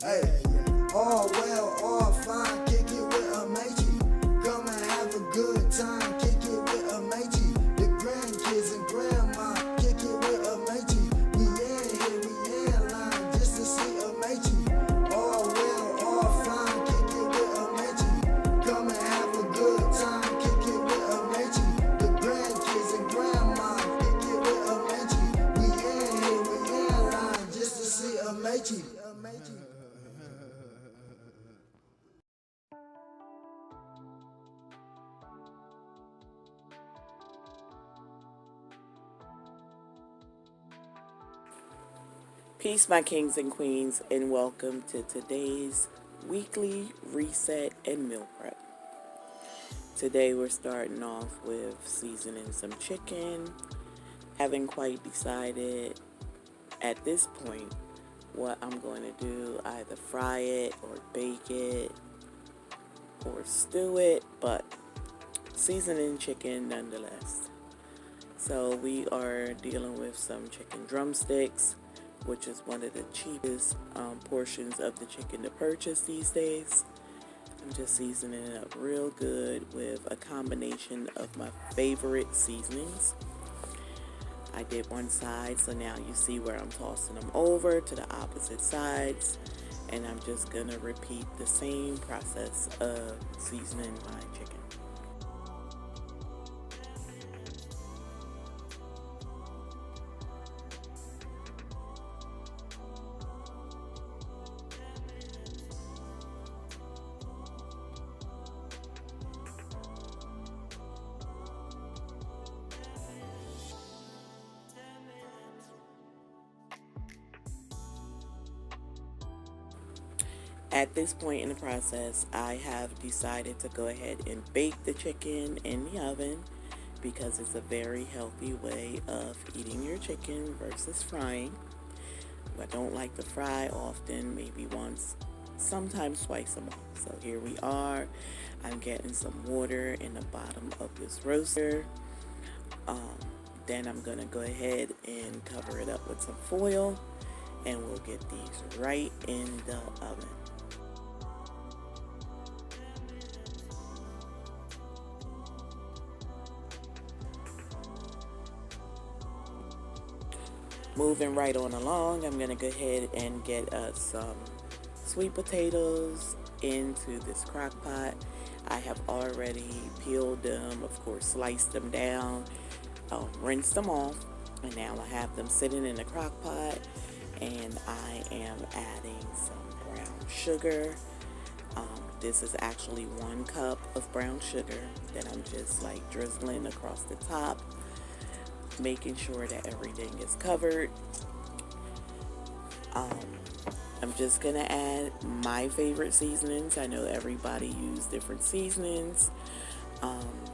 Hey, all well, all fine, kick it with Amaechi. Come and have a good time, kick it with Amaechi. The grandkids and grandma, kick it with Amaechi. We in here, we in line, just to see Amaechi. All well, all fine, kick it with Amaechi. Come and have a good time, kick it with Amaechi. The grandkids and grandma, kick it with Amaechi. We in here, we in line, just to see Amaechi. Peace, my kings and queens, and welcome to today's weekly reset and meal prep. Today we're starting off with seasoning some chicken. Haven't quite decided at this point what I'm going to do, either fry it or bake it or stew it, but seasoning chicken nonetheless. So we are dealing with some chicken drumsticks, which is one of the cheapest portions of the chicken to purchase these days. I'm just seasoning it up real good with a combination of my favorite seasonings. I did one side, so now you see where I'm tossing them over to the opposite sides, and I'm just gonna repeat the same process of seasoning my chicken. At this point in the process, I have decided to go ahead and bake the chicken in the oven because it's a very healthy way of eating your chicken versus frying. I don't like to fry often, maybe once, sometimes twice a month. So here we are. I'm getting some water in the bottom of this roaster. Then I'm going to go ahead and cover it up with some foil, and we'll get these right in the oven. Moving right on along, I'm going to go ahead and get us some sweet potatoes into this crock pot. I have already peeled them, of course, sliced them down, rinsed them off, and now I have them sitting in the crock pot, and I am adding some brown sugar. This is actually 1 cup of brown sugar that I'm just like drizzling across the top, making sure that everything is covered. I'm just gonna add my favorite seasonings. I know everybody uses different seasonings.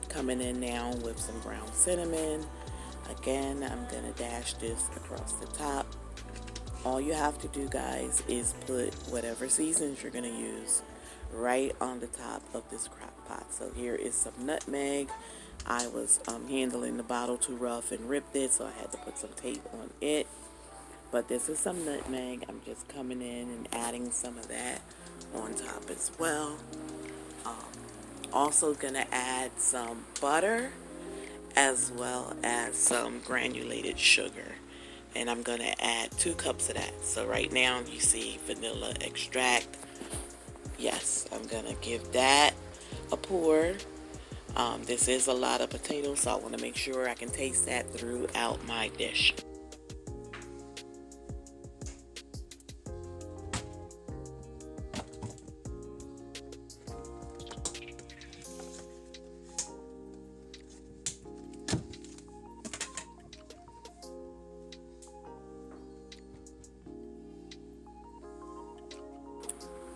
Coming in now with some ground cinnamon. Again, I'm gonna dash this across the top. All you have to do, guys, is put whatever seasonings you're gonna use right on the top of this crock pot. So here is some nutmeg. I was handling the bottle too rough and ripped it, so I had to put some tape on it. But this is some nutmeg. I'm just coming in and adding some of that on top as well. Also gonna add some butter as well as some granulated sugar. And I'm gonna add 2 cups of that. So right now you see vanilla extract. Yes, I'm gonna give that a pour. This is a lot of potatoes, so I want to make sure I can taste that throughout my dish.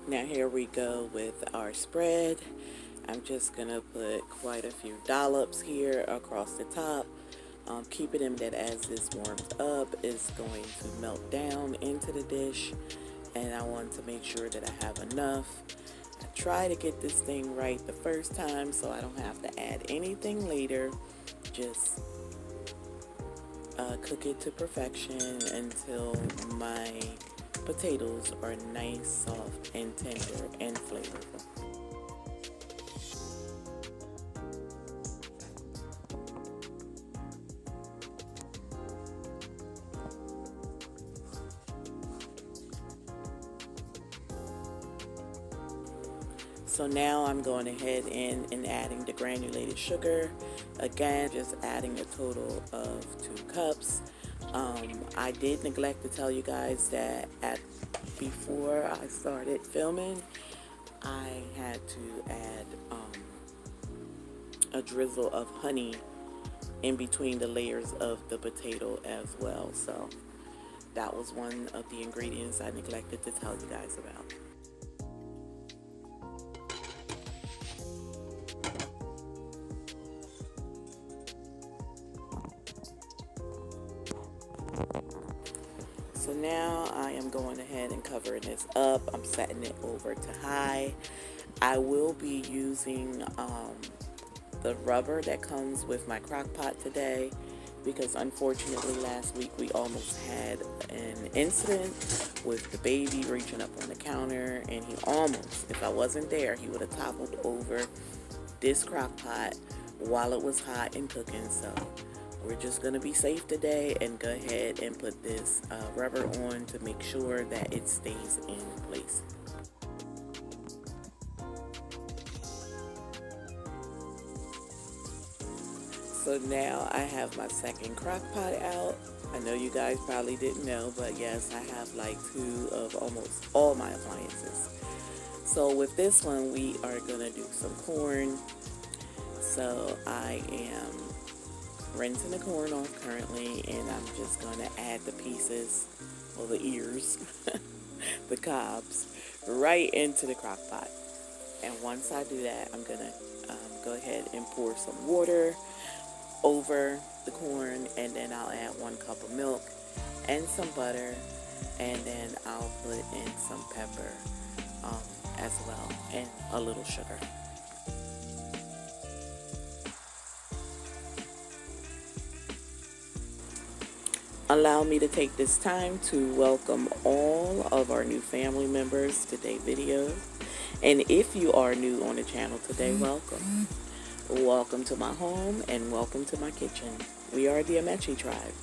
Now here we go with our spread. I'm just going to put quite a few dollops here across the top. Keep it in that as this warms up, it's going to melt down into the dish. And I want to make sure that I have enough. I try to get this thing right the first time so I don't have to add anything later. Just cook it to perfection until my potatoes are nice, soft, and tender and flavorful. So now I'm going ahead and adding the granulated sugar. Again, just adding a total of 2 cups. I did neglect to tell you guys that before I started filming, I had to add a drizzle of honey in between the layers of the potato as well. So that was one of the ingredients I neglected to tell you guys about. So now I am going ahead and covering this up. I'm setting it over to high. I will be using the rubber that comes with my crock pot today, because unfortunately last week we almost had an incident with the baby reaching up on the counter, and he almost, if I wasn't there, he would have toppled over this crock pot while it was hot and cooking. So we're just going to be safe today and go ahead and put this rubber on to make sure that it stays in place. So now I have my second crock pot out. I know you guys probably didn't know, but yes, I have like 2 of almost all my appliances. So with this one, we are going to do some corn. So I am rinsing the corn off currently, and I'm just going to add the pieces, or the ears, the cobs, right into the crock pot. And once I do that, I'm going to go ahead and pour some water over the corn, and then I'll add 1 cup of milk and some butter, and then I'll put in some pepper as well, and a little sugar. Allow me to take this time to welcome all of our new family members to today's video. And if you are new on the channel today, welcome. Welcome to my home and welcome to my kitchen. We are the Amaechi tribe.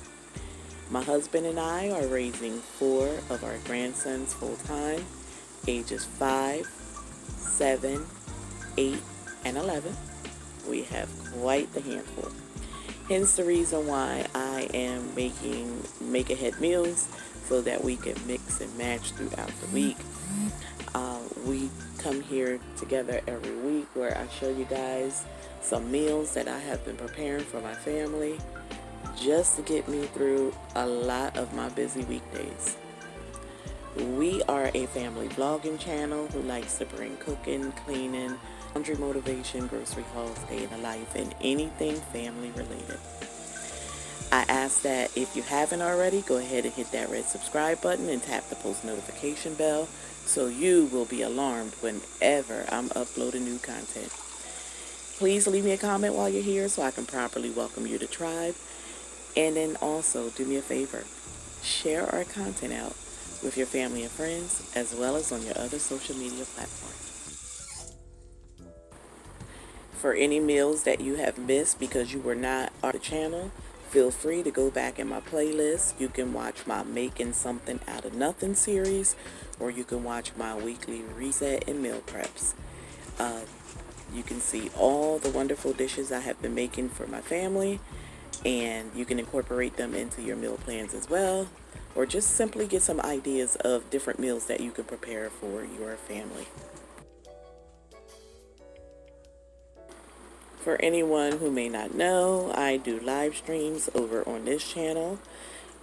My husband and I are raising 4 of our grandsons full-time, ages 5, 7, 8, and 11. We have quite the handful. Hence the reason why I am making make-ahead meals, so that we can mix and match throughout the week. We come here together every week where I show you guys some meals that I have been preparing for my family, just to get me through a lot of my busy weekdays. We are a family vlogging channel who likes to bring cooking, cleaning, laundry motivation, grocery hauls, day in the life, and anything family related. I ask that if you haven't already, go ahead and hit that red subscribe button and tap the post notification bell so you will be alarmed whenever I'm uploading new content. Please leave me a comment while you're here so I can properly welcome you to tribe. And then also do me a favor, share our content out with your family and friends, as well as on your other social media platforms. For any meals that you have missed because you were not on the channel, feel free to go back in my playlist. You can watch my Making Something Out of Nothing series, or you can watch my weekly reset and meal preps. You can see all the wonderful dishes I have been making for my family, and you can incorporate them into your meal plans as well, or just simply get some ideas of different meals that you can prepare for your family. For anyone who may not know, I do live streams over on this channel.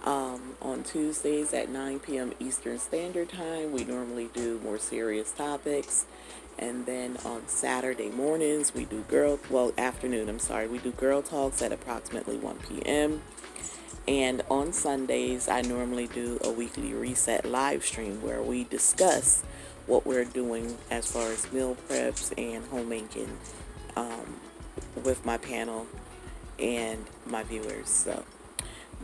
On Tuesdays at 9 p.m. Eastern Standard Time, we normally do more serious topics. And then on Saturday mornings, we do we do girl talks at approximately 1 p.m. And on Sundays, I normally do a weekly reset live stream where we discuss what we're doing as far as meal preps and homemaking with my panel and my viewers. So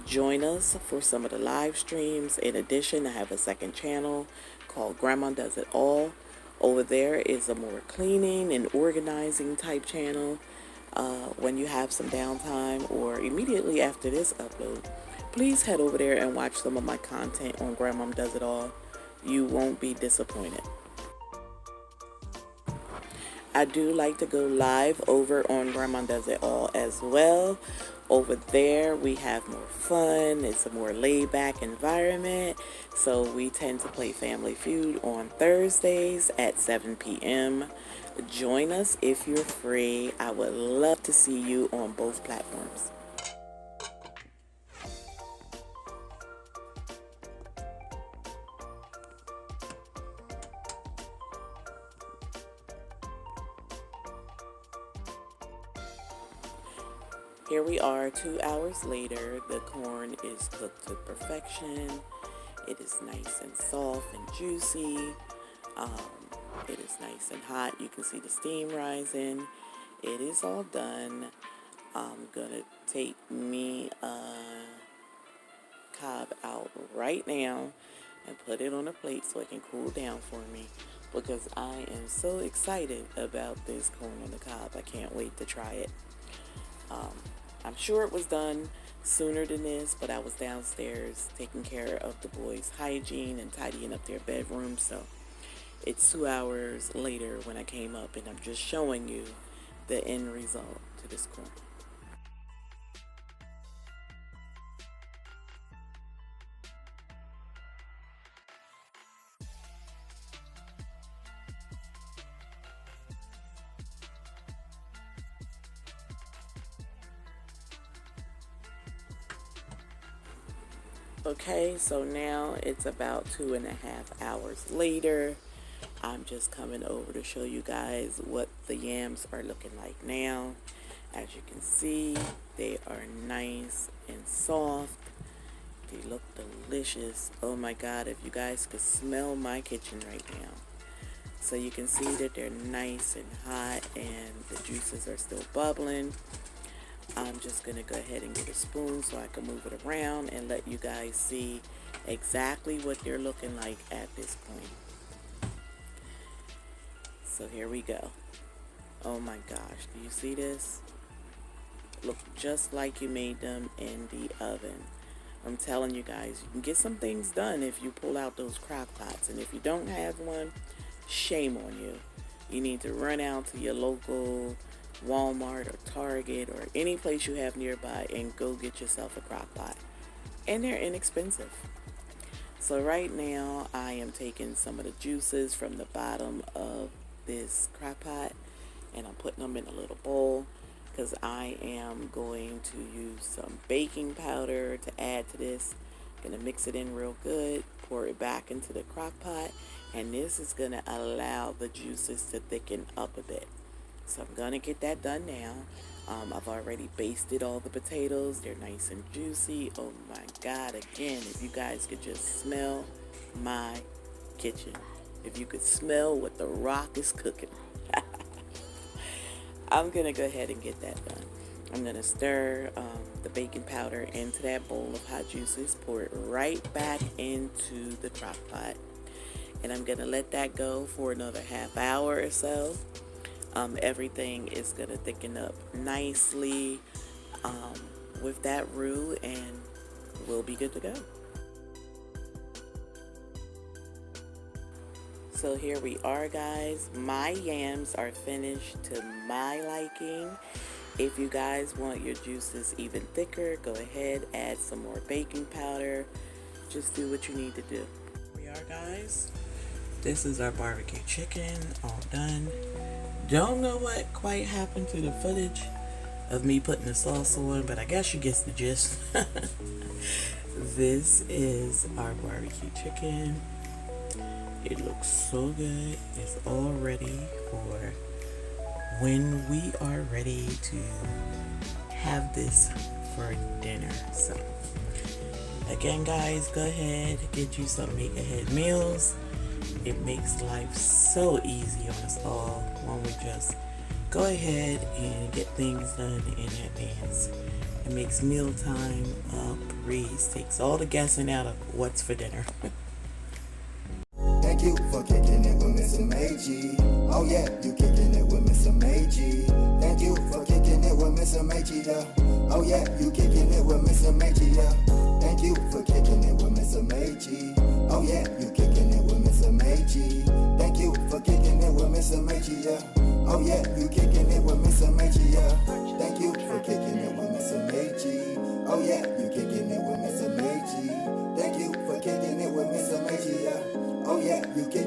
Join us for some of the live streams. In addition, I have a second channel called Grandma Does It All. Over there is a more cleaning and organizing type channel. When you have some downtime or immediately after this upload, please head over there and watch some of my content on Grandma Does It All. You won't be disappointed. I do like to go live over on Grandma Does It All as well. Over there we have more fun. It's a more laid back environment. So we tend to play Family Feud on Thursdays at 7 p.m. Join us if you're free. I would love to see you on both platforms. Here we are 2 hours later. The corn is cooked to perfection. It is nice and soft and juicy. It is nice and hot. You can see the steam rising. It is all done. I'm gonna take me a cob out right now and put it on a plate so it can cool down for me, because I am so excited about this corn on the cob. I can't wait to try it. I'm sure it was done sooner than this, but I was downstairs taking care of the boys' hygiene and tidying up their bedroom, so it's 2 hours later when I came up, and I'm just showing you the end result to this corn. Okay, so now it's about 2.5 hours later. I'm just coming over to show you guys what the yams are looking like now. As you can see, they are nice and soft. They look delicious. Oh my God, if you guys could smell my kitchen right now. So you can see that they're nice and hot and the juices are still bubbling. I'm just going to go ahead and get a spoon so I can move it around and let you guys see exactly what they're looking like at this point. So here we go. Oh my gosh, do you see this? Look just like you made them in the oven. I'm telling you guys, you can get some things done if you pull out those crock pots. And if you don't have one, shame on you. You need to run out to your local Walmart or Target or any place you have nearby and go get yourself a crock pot. And they're inexpensive. So right now I am taking some of the juices from the bottom of this crock pot and I'm putting them in a little bowl, because I am going to use some baking powder to add to this. I'm going to mix it in real good, pour it back into the crock pot, and this is going to allow the juices to thicken up a bit. So I'm going to get that done now. I've already basted all the potatoes. They're nice and juicy. Oh my God, again, if you guys could just smell my kitchen. If you could smell what the rock is cooking. I'm going to go ahead and get that done. I'm going to stir the baking powder into that bowl of hot juices. Pour it right back into the crock pot. And I'm going to let that go for another half hour or so. Everything is going to thicken up nicely with that roux, and we'll be good to go. So here we are, guys. My yams are finished to my liking. If you guys want your juices even thicker, go ahead, add some more baking powder. Just do what you need to do. Here we are, guys. This is our barbecue chicken, all done. Don't know what quite happened to the footage of me putting the sauce on, but I guess you get the gist. This is our barbecue chicken. It looks so good. It's all ready for when we are ready to have this for dinner. So again, guys, go ahead, get you some make ahead meals. It makes life so easy on us all when we just go ahead and get things done in advance. It makes mealtime a breeze. Takes all the guessing out of what's for dinner. Thank you for kicking it with MrsAmaechi. Oh yeah, you kicking it with MrsAmaechi. Thank you for kicking it with MrsAmaechi, yeah. Oh yeah, you kicking it with MrsAmaechi, yeah. Thank you for kicking it with MrsAmaechi. Oh yeah, you kicking it with MrsAmaechi. Thank you for kicking it with MrsAmaechi, yeah. Oh yeah, you kicking it with MrsAmaechi, yeah. Thank you for kicking it with MrsAmaechi. Oh yeah, you kicking it with MrsAmaechi. Thank you for kicking it with MrsAmaechi, yeah. Oh yeah, you kicking